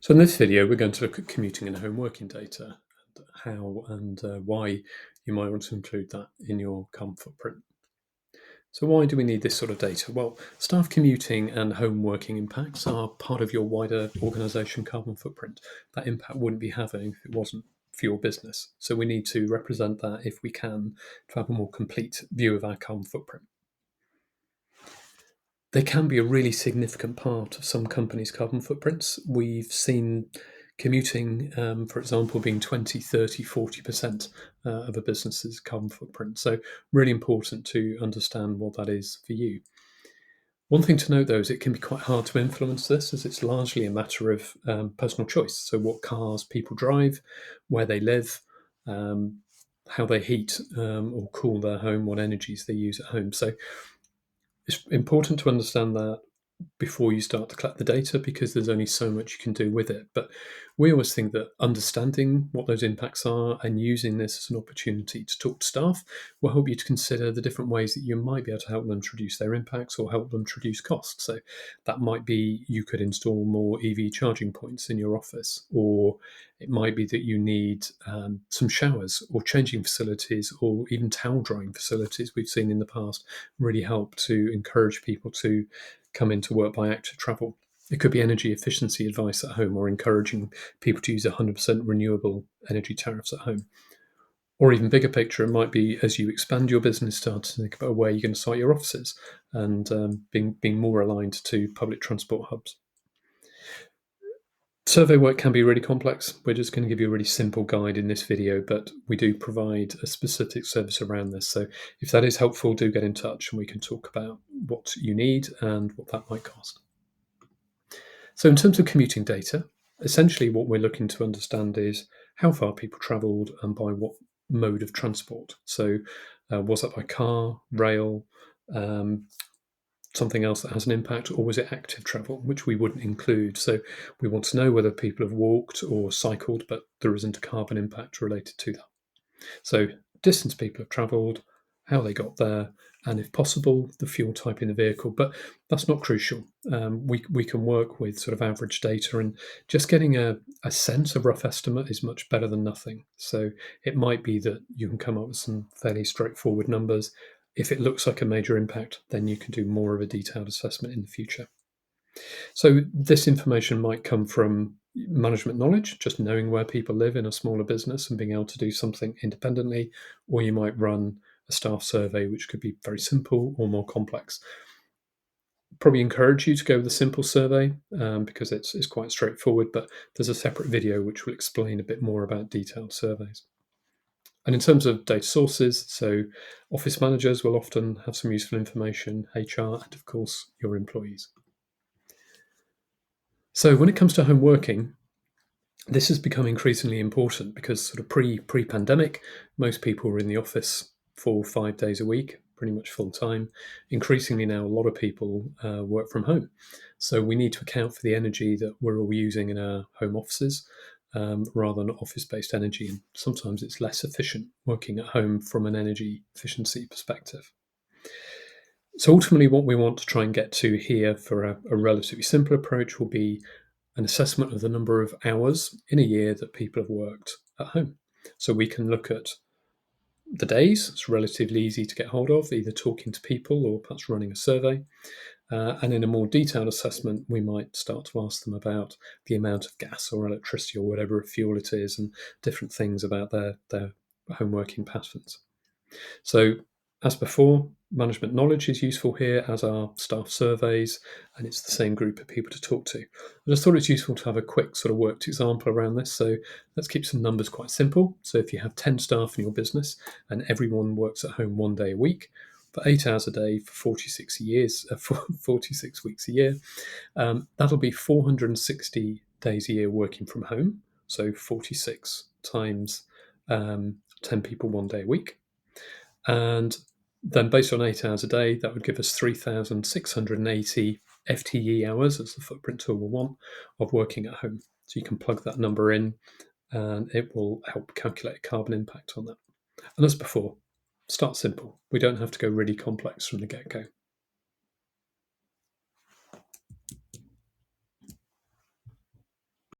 So in this video, we're going to look at commuting and home working data and how and why you might want to include that in your carbon footprint. So why do we need this sort of data? Well, staff commuting and home working impacts are part of your wider organisation carbon footprint. That impact wouldn't be having if it wasn't for your business. So we need to represent that if we can to have a more complete view of our carbon footprint. They can be a really significant part of some companies' carbon footprints. We've seen commuting, for example, being 20, 30, 40% of a business's carbon footprint. So really important to understand what that is for you. One thing to note, though, is it can be quite hard to influence this, as it's largely a matter of personal choice. So what cars people drive, where they live, how they heat or cool their home, what energies they use at home. So it's important to understand that before you start to collect the data, because there's only so much you can do with it. But we always think that understanding what those impacts are and using this as an opportunity to talk to staff will help you to consider the different ways that you might be able to help them to reduce their impacts or help them to reduce costs. So that might be you could install more EV charging points in your office, or it might be that you need some showers or changing facilities or even towel drying facilities we've seen in the past really help to encourage people to come into work by active travel. It could be energy efficiency advice at home or encouraging people to use 100% renewable energy tariffs at home. Or even bigger picture, it might be as you expand your business, start to think about where you're going to site your offices and being more aligned to public transport hubs. Survey work can be really complex. We're just going to give you a really simple guide in this video, but we do provide a specific service around this. So if that is helpful, do get in touch and we can talk about what you need and what that might cost. So in terms of commuting data, essentially what we're looking to understand is how far people travelled and by what mode of transport. So was that by car, rail, something else that has an impact, or was it active travel, which we wouldn't include? So we want to know whether people have walked or cycled, but there isn't a carbon impact related to that. So distance people have travelled, how they got there, and if possible, the fuel type in the vehicle. But that's not crucial. We can work with sort of average data, and just getting a sense, a rough estimate is much better than nothing. So it might be that you can come up with some fairly straightforward numbers. If it looks like a major impact, then you can do more of a detailed assessment in the future. So this information might come from management knowledge, just knowing where people live in a smaller business and being able to do something independently, or you might run a staff survey, which could be very simple or more complex. Probably encourage you to go with a simple survey because it's quite straightforward, but there's a separate video which will explain a bit more about detailed surveys. And in terms of data sources, so office managers will often have some useful information, HR, and of course, your employees. So when it comes to home working, this has become increasingly important because sort of pre-pandemic, most people were in the office 4 or 5 days a week, pretty much full time. Increasingly now, a lot of people work from home. So we need to account for the energy that we're all using in our home offices rather than office-based energy. And sometimes it's less efficient working at home from an energy efficiency perspective. So ultimately, what we want to try and get to here for a relatively simple approach will be an assessment of the number of hours in a year that people have worked at home. So we can look at the days. It's relatively easy to get hold of, either talking to people or perhaps running a survey. And in a more detailed assessment, we might start to ask them about the amount of gas or electricity or whatever fuel it is and different things about their home working patterns. So as before, management knowledge is useful here, as are staff surveys, and it's the same group of people to talk to. I just thought it's useful to have a quick sort of worked example around this. So let's keep some numbers quite simple. So if you have 10 staff in your business and everyone works at home 1 day a week, for 8 hours a day for 46 weeks a year, that'll be 460 days a year working from home. So 46 times 10 people 1 day a week. And then based on 8 hours a day, that would give us 3,680 FTE hours, as the footprint tool will want, of working at home. So you can plug that number in and it will help calculate carbon impact on that. And as before, start simple. We don't have to go really complex from the get-go.